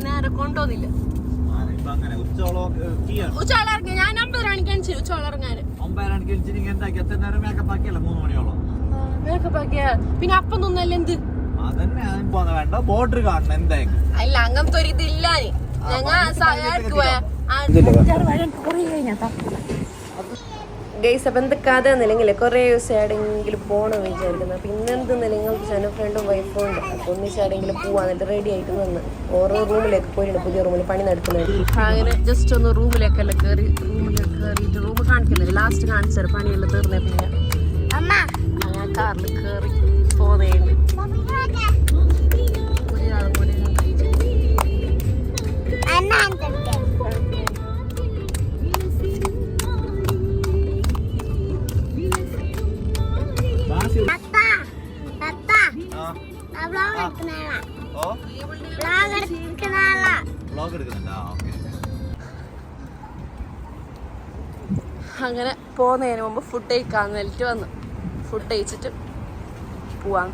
നേരെ കൊണ്ടോന്നില്ല. ഉച്ചവളർങ്ങി ഞാൻ 9 മണിക്ക് അണിച്ചു. ഉച്ചവളർങ്ങാന് മേക്കപ്പ് ആക്കിയ പിന്നെ അപ്പം തിന്നല്ല എന്ത് ബോർഡർ കാണണം എന്തായാലും. അല്ല അങ്ങനത്തെ ഒരു ഇതില്ല. ഗൈസ് അപ്പം എന്തൊക്കെ നിലങ്ങില്ലേ കുറേ ദിവസം എവിടെയെങ്കിലും പോകണം വിചാരിക്കുന്നത്. അപ്പം ഇന്നെന്ത് നിങ്ങൾക്ക് എൻ്റെ ഫ്രണ്ടും വൈഫും ഉണ്ട്. അപ്പം ഒന്നിച്ചെവിടെയെങ്കിലും പോവാന്നിട്ട് റെഡി ആയിട്ട് നിന്ന് ഓരോ റൂമിലേക്ക് പോയിട്ടുണ്ട്. പുതിയ റൂമിൽ പണി നടക്കുന്നത്. അങ്ങനെ ജസ്റ്റ് ഒന്ന് റൂമിലേക്കെല്ലാം കയറിയിട്ട് റൂം കാണിക്കുന്നില്ല. ലാസ്റ്റ് കാണിച്ചാൽ പണിയെല്ലാം തീർന്നേ. പിന്നെ ഞാൻ കാറിൽ കയറി പോകുന്നുണ്ട്. ഒരാളും കൂടി അങ്ങനെ പോകുന്നതിന് മുമ്പ് ഫുഡ് കഴിക്കാൻ വേണ്ടിട്ട് വന്നു. ഫുഡ് കഴിച്ചിട്ട് പോവാം.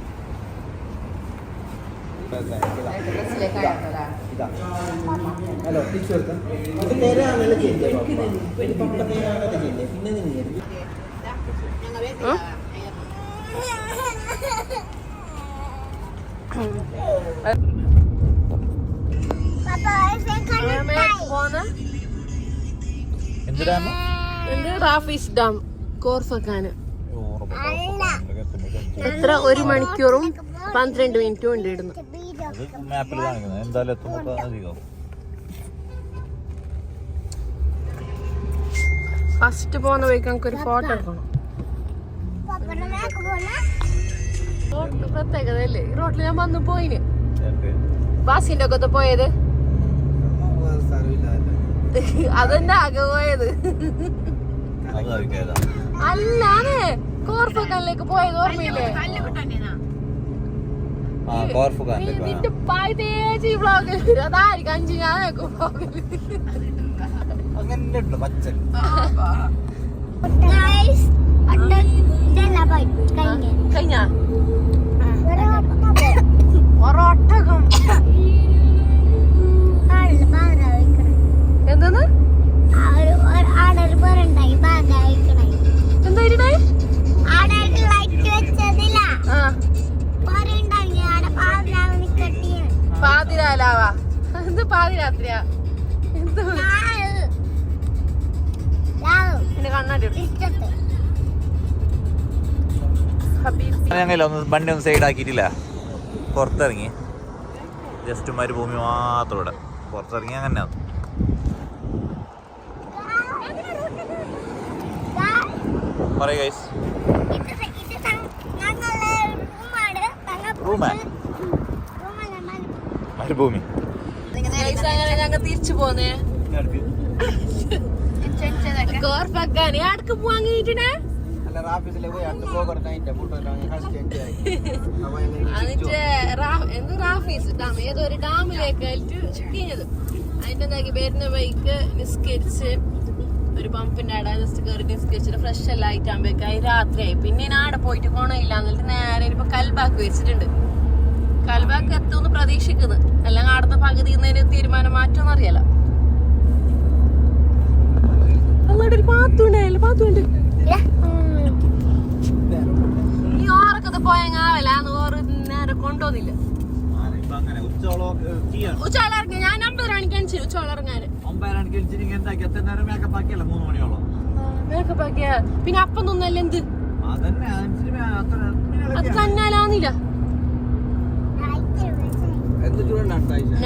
റാഫീസ് ഡാം കോർഫക്കാന് എത്ര 1 മണിക്കൂറും 12 മിനിറ്റും ഉണ്ട് ഇടുന്നു. ഫസ്റ്റ് പോകുന്ന വഴിക്ക് നമുക്ക് ഒരു ഫോട്ടോ എടുക്കണം. റോഡിന് പ്രത്യേകതയല്ലേ ഈ റോഡിൽ ഞാൻ വന്നു പോയിന്. ബാസിന്റെ ഒക്കെ പോയത് അതെന്നെ ആകെ പോയത് അല്ലാതെ കോർഫക്കാനിലേക്ക് പോയത് ഓർമ്മയില്ലേ? നിന്റെ പായ് തേച്ചി വ്ളോഗ് അതായിരിക്കും 5 ഞാനൊക്കെ വ്ളോഗില് കഴിഞ്ഞ ഒരൊട്ടകം എന്താണ് പാതിരാലാവാ എന്ത് പാതിരാത്രിയാ എന്ത് കണ്ണാടി ഞങ്ങളൊന്നും വണ്ടി ഒന്നും സൈഡ് ആക്കിയിട്ടില്ല. പുറത്തിറങ്ങി ജസ്റ്റ് മരുഭൂമി മാത്രം ഇവിടെ പുറത്തിറങ്ങി അങ്ങനെ പറയൂ ഗൈസ്. മരുഭൂമി ഞങ്ങൾ തിരിച്ചു പോന്നേ കോർഫക്കാന് അടുക്ക് പോവാൻ കഴിഞ്ഞിട്ടേ റാഫീസ് ഡാം ഏതൊരു ഡാമിലേക്ക് കഴിഞ്ഞത്. അതിന്റെ എന്താക്കി വരുന്ന ബൈക്ക് നിസ്കരിച്ച് ഒരു പമ്പിന്റെ അവിടെ ജസ്റ്റ് കയറി നിസ്കരിച്ചിട്ട് ഫ്രഷ് എല്ലാം ആയിട്ടാകുമ്പോഴേക്കായി രാത്രിയായി. പിന്നെ ഞാൻ അവിടെ പോയിട്ട് പോണില്ല എന്നിട്ട് നേരെ ഇപ്പൊ കൽബാക്ക് വെച്ചിട്ടുണ്ട്. കൽബാക്ക് എത്തുമെന്ന് പ്രതീക്ഷിക്കുന്നു. എല്ലാം ആടുന്ന പകുതി തീരുമാനം മാറ്റോന്ന് അറിയാലോ. അങ്ങോട്ട് ഒരു പാത്തുണ്ടായല്ലോ. പാത്തുണ്ട് ഈ ഓറൊക്കെ പോയാവല്ല ഓറ് നേരെ കൊണ്ടോന്നില്ല. ഉച്ചവളർങ്ങി ഞാൻ 9 മണിക്ക് അണിച്ചു. ഉച്ചവളർങ്ങാന് മേക്കപ്പ് ആക്കിയ പിന്നെ അപ്പം തിന്നല്ല എന്ത് അത് തന്നാലാന്നില്ല.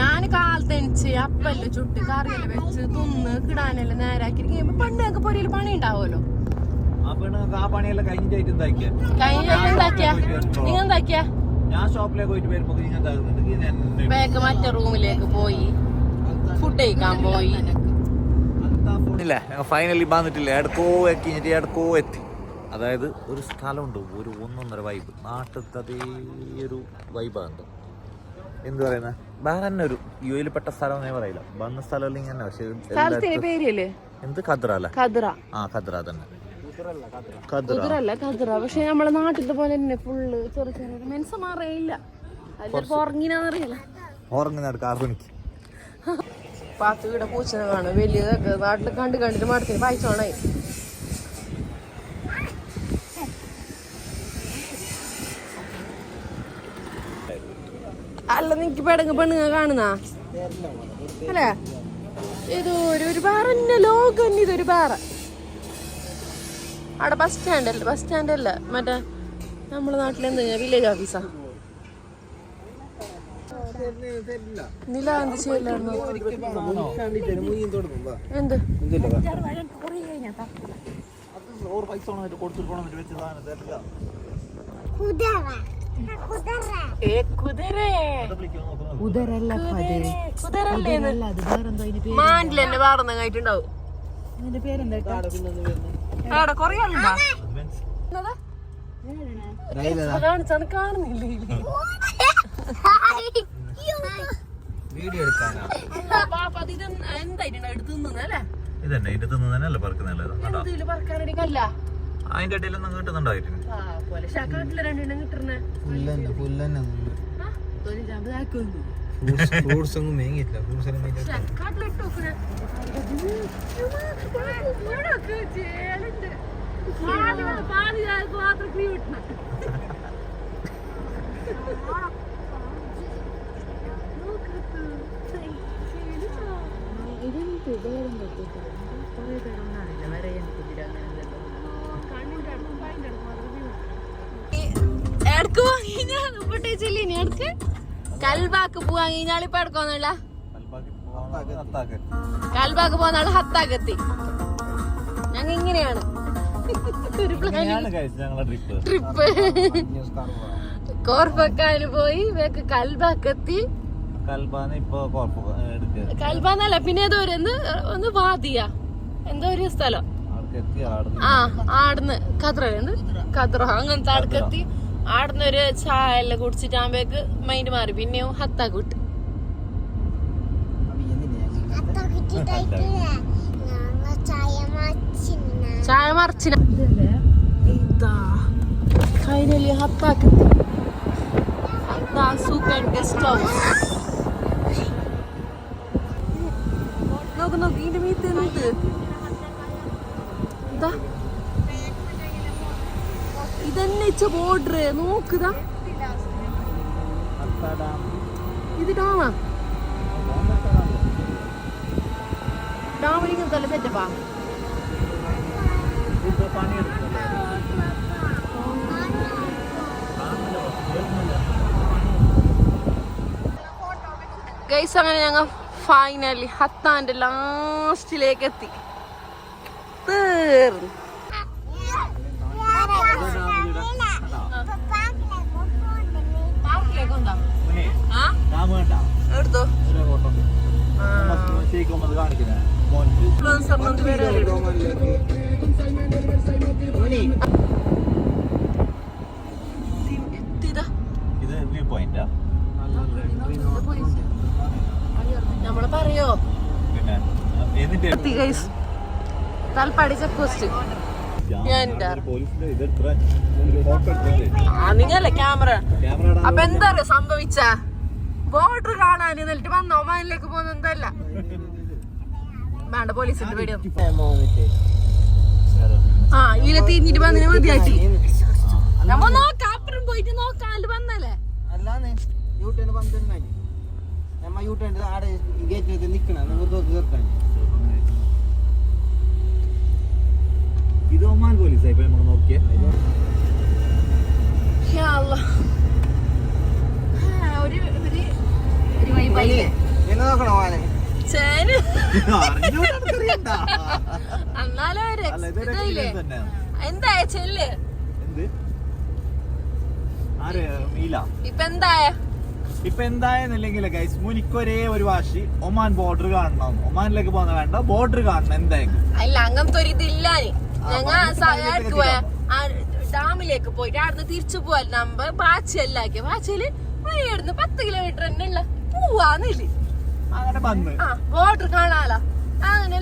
ഞാൻ കാലത്തെനിച്ച് അപ്പല്ല ചുട്ട് കറിയെല്ലാം വെച്ച് തിന്ന് കിടാനെല്ലാം നേരാക്കി പണ്ടൊക്കെ പൊരിയിൽ പണി ഉണ്ടാവുമല്ലോ. കഴിഞ്ഞ എന്താക്കിയാ നിങ്ങൾ എന്താക്കിയാ ബാഗ് മറ്റേ റൂമിലേക്ക് പോയി ഫുഡ് കഴിക്കാൻ പോയി. ഫൈനലി വന്നിട്ടില്ല. എടക്കോ കഴിഞ്ഞിട്ട് എടക്കോ എത്തി. അതായത് ഒരു സ്ഥലമുണ്ട്, ഒരു 1.5 വൈബ് നാട്ടിലത്തെ അതേ ഒരു വൈബാണ്. എന്ത് പറയുന്ന വേറെ തന്നെ ഒരു യുഎയിൽ പെട്ട സ്ഥലം എന്നേ പറയില്ല. വന്ന സ്ഥലം ഇങ്ങനെ പക്ഷെ എന്ത് ഖദ്ര അല്ല? ഖദ്ര തന്നെ. കുതിരല്ല കതിര. പക്ഷെ നമ്മളെ നാട്ടിലത്തെ പോലെ തന്നെ ഫുള്ള് ചെറു ചെറിയ മെൻസമാറിയില്ല. അതിപ്പോ ഉറങ്ങിനാന്നറിയില്ല. പാത്തു ഇവിടെ പൂച്ചനെ കാണും വലിയതൊക്കെ നാട്ടിൽ കണ്ടിട്ട് മടത്തിന് പായിച്ചോണായി. അല്ല നിനക്ക് പെണ്ണുങ്ങ കാണുന്ന അല്ലേ? ഇത് ഒരു പാറ തന്നെ ലോകം. ഇതൊരു പാറ അവിടെ ബസ് സ്റ്റാൻഡ് അല്ല മറ്റേ നമ്മളെ നാട്ടിലെന്താ വില്ലേജ് ഓഫീസാ. നില എന്ത് ചെയ്യലായിരുന്നു? എന്ത് മാൻഡിലെന്നെ പാടുന്നതായിട്ടുണ്ടാവും. കൊറേ ആളുണ്ടോ? കാണിച്ചാണ് കാണുന്നില്ലേ? അതിന്റെ ഇടയിലൊന്നും കിട്ടുന്നുണ്ടായിരുന്നു. ഫ്രൂട്ട്സ് ഒന്നും മേങ്ങില്ല. ഫ്രൂട്ട്സ് എല്ലാം കൽബാക്ക് പോവാൻ കഴിഞ്ഞാളിപ്പോ എടുക്കോന്നല്ല. കൽബാക്ക് പോകുന്ന ആള് ഹത്താക്കെത്തി. ഞങ്ങൾ ഇങ്ങനെയാണ് ട്രിപ്പ്. കോർഫക്കാന് പോയി വേക്ക് കൽബാക്കെത്തി. കൽബാന്നല്ല പിന്നെ ഏതോ ഒരു ഒന്ന് വാദിയ എന്തോ ഒരു സ്ഥലം. ആടുന്ന് ഖദ്ര അങ്ങനത്തെ ആടക്കെത്തി. ആടുന്ന് ഒരു ചായ എല്ലാം കുടിച്ചിട്ടാകുമ്പേക്ക് മൈൻഡ് മാറി. പിന്നെയും ഹത്താക്കൂട്ട് ചായ മറിച്ചിന ഫൈനലി ഹത്താക്കെത്തി. Super guest house. നോക്ക് ഇതിന്റെ മീത്ത് ഇതാ ഇതന്നെ ബോർഡർ നോക്കുതാ. ഇത് ഡാമാ. ഡാമിലിങ്ങനെ തല സെറ്റപ്പാ. ഗൈസ് അങ്ങനെ ഞങ്ങൾ ഫൈനലി ഹത്താന്റെ ലാസ്റ്റിലേക്ക് എത്തി. തീർന്നു. എടുത്തോ നമ്മള് പറയോ തൽപ്പാടി ചെക്ക് പോസ്റ്റ്. നിങ്ങല്ലേ ക്യാമറ. അപ്പൊ എന്താ പറയാ സംഭവിച്ച ബോർഡർ കാണാൻ എന്നിട്ട് വന്ന ഒമാനിലേക്ക് പോകുന്ന എന്തല്ല വേണ്ട പോലീസിന്റെ പേടിയോ. ആ ഇതിലെ തിരിഞ്ഞിട്ട് വന്നതിന് മതിയാക്കി നമ്മ നോക്കാം. അപ്പുറം പോയിട്ട് നോക്കാൻ വന്നല്ലേ. ഇത് ഒമാൻ പോലീസായി ഇപ്പൊ നമ്മൾ നോക്കിയേ. എന്തായ ചെല്ല് ഇപ്പൊ എന്തായെന്നില്ലെങ്കിൽ ഗൈസ് മുനിക്കൊരേ ഒരു വാശി ഒമാൻ ബോർഡർ കാണണം. ഒമാനിലേക്ക് പോകുന്ന വേണ്ട ബോർഡർ കാണണം എന്തായാലും. അല്ല അങ്ങനത്തെ ഒരു ഇതില്ലാന്. ഞങ്ങൾ ഡാമിലേക്ക് പോയിട്ട് അവിടുന്ന് തിരിച്ചു പോവാൻ നമ്പർ ബാച്ചിയല്ലാക്കി. ബാച്ചിയില് വഴിയെടുന്ന് 10 കിലോമീറ്റർ തന്നെ ഉള്ള പോവാന്നില്ല. ബോർഡർ കാണാലോ. അങ്ങനെ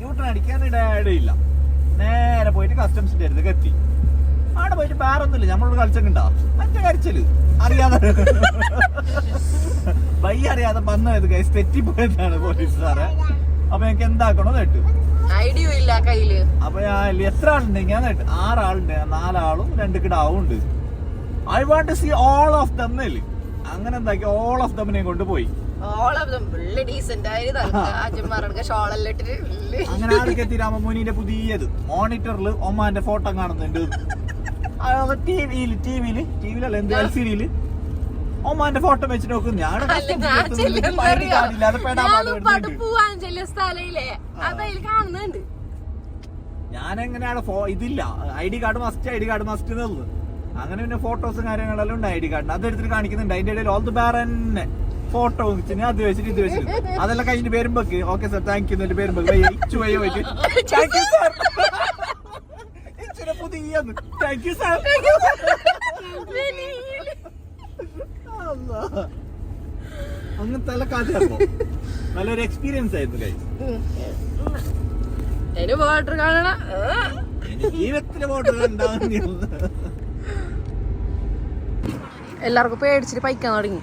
യൂട്ടൺ അടിക്കാൻ ഇടയില്ല. നേരെ പോയിട്ട് കസ്റ്റംസിന്റെ അടുത്തേക്ക് എത്തി. അവിടെ പോയിട്ട് വേറെ ഒന്നുമില്ല, നമ്മളോട് കളിച്ചൊക്കെ മറ്റേ കരിച്ചല് അറിയാതെ വയ്യ അറിയാതെ വന്നത് കൈസ് തെറ്റിപ്പോയതാണ് പോലീസ് സാറെ. അപ്പൊ എനിക്ക് എന്താക്കണോ കേട്ടു ഐഡിയ ഇല്ല കയ്യില്. അപ്പൊ ഞാൻ എത്ര ആളുണ്ട് ഞാൻ കേട്ടു 6 ആളുണ്ട്, 4 ആളും 2 കിടാവും ഉണ്ട്. I want to see all of them. അങ്ങനെ എന്താക്കി ഓൾ ഓഫ് ദമ്മിനെ കൊണ്ടുപോയി. അങ്ങനെ ആൾക്ക് എത്തിരാമ മുനിന്റെ പുതിയത് മോണിറ്ററിൽ ഒമാന്റെ ഫോട്ടോ കാണുന്നുണ്ട്. ടിവിയിലല്ല എന്ത് LCD ഒമാന്റെ ഫോട്ടോ വെച്ച് നോക്കും. ഞാൻ ഞാനെങ്ങനെയാണ് ഇതില്ല ID കാർഡ് മസ്റ്റ് എന്നുള്ളത്. അങ്ങനെ പിന്നെ ഫോട്ടോസും കാര്യങ്ങളെല്ലാം ഉണ്ട് ID കാർഡിന്. അതെടുത്തിട്ട് കാണിക്കുന്നുണ്ട്. അതിന്റെ ഇടയിൽ ഓൾ ദ ബാരന്നെ ഫോട്ടോ വെച്ചിട്ട് അത് വെച്ചിട്ട് ഇത് വെച്ചിട്ട് അതെല്ലാം കഴിഞ്ഞ് പേരുമ്പോക്ക് ഓക്കെ സാർ താങ്ക് യു എന്നിട്ട് പേരുമ്പോക്ക് പുതിയ താങ്ക് യു സാർ. അങ്ങനത്തെ എല്ലാം കാര്യം നല്ലൊരു എക്സ്പീരിയൻസ് ആയിരുന്നു കൈ. ജീവിതത്തിലെ വോട്ടർ ഉണ്ടാവുന്ന എല്ലാവർക്കും പേടിച്ചിട്ട് പൈക്കാൻ തുടങ്ങി.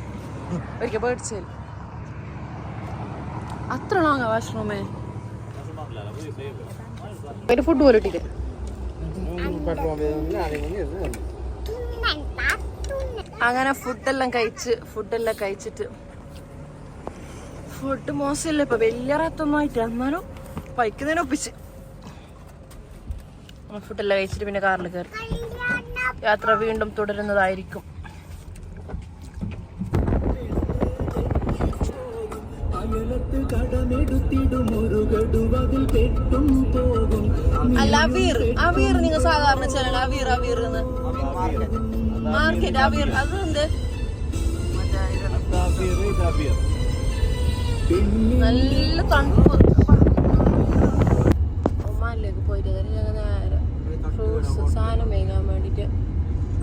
ഒരിക്കൽ പേടിച്ചു അത്ര ലോങ്ങാ വാഷ്റൂമേ. ഒരു ഫുഡ് പോലും ഇട്ടിട്ട് അങ്ങനെ ഫുഡെല്ലാം കഴിച്ചിട്ട് ഫുഡ് മോശമല്ല. ഇപ്പൊ വലിയ റത്തൊന്നും ആയിട്ട് എന്നാലും പൈക്കുന്നതിനൊപ്പിച്ച് ഫുഡെല്ലാം കഴിച്ചിട്ട് പിന്നെ കാറിൽ കയറി യാത്ര വീണ്ടും തുടരുന്നതായിരിക്കും. അല്ല അവീർ നിങ്ങൾ സാധാരണ ചെല്ലണം. അവീർ മാർക്കറ്റ് അവീർ അതെന്ത് നല്ല തണുപ്പ്. ഒമാനിലേക്ക് പോയിട്ട് നേരെ ഫ്രൂട്ട്സ് സാധനം വാങ്ങാൻ വേണ്ടിട്ട്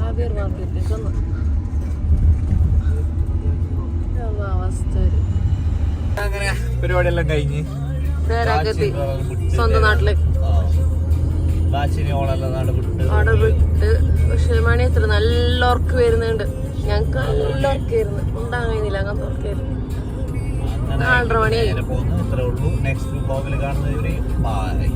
അവീർ മാർക്കറ്റിലേക്ക് വന്നു. അവസ്ഥ അങ്ങനെ പരിപാടിയെല്ലാം കഴിഞ്ഞ് സ്വന്തം നാട്ടിലേക്ക് അവിടെ വിട്ട്. പക്ഷെ മണി എത്ര നല്ല ഉറക്ക് വരുന്നുണ്ട്. ഞങ്ങക്ക് നല്ല ഉറക്ക് വരുന്നു. ഉണ്ടാകാൻ കഴിയുന്നില്ല അങ്ങനത്തെ ഉറക്കായിരുന്നു. 4:30 മണിയായി. നെക്സ്റ്റ് വ്ലോഗിൽ കാണുന്നവരെ ബൈ.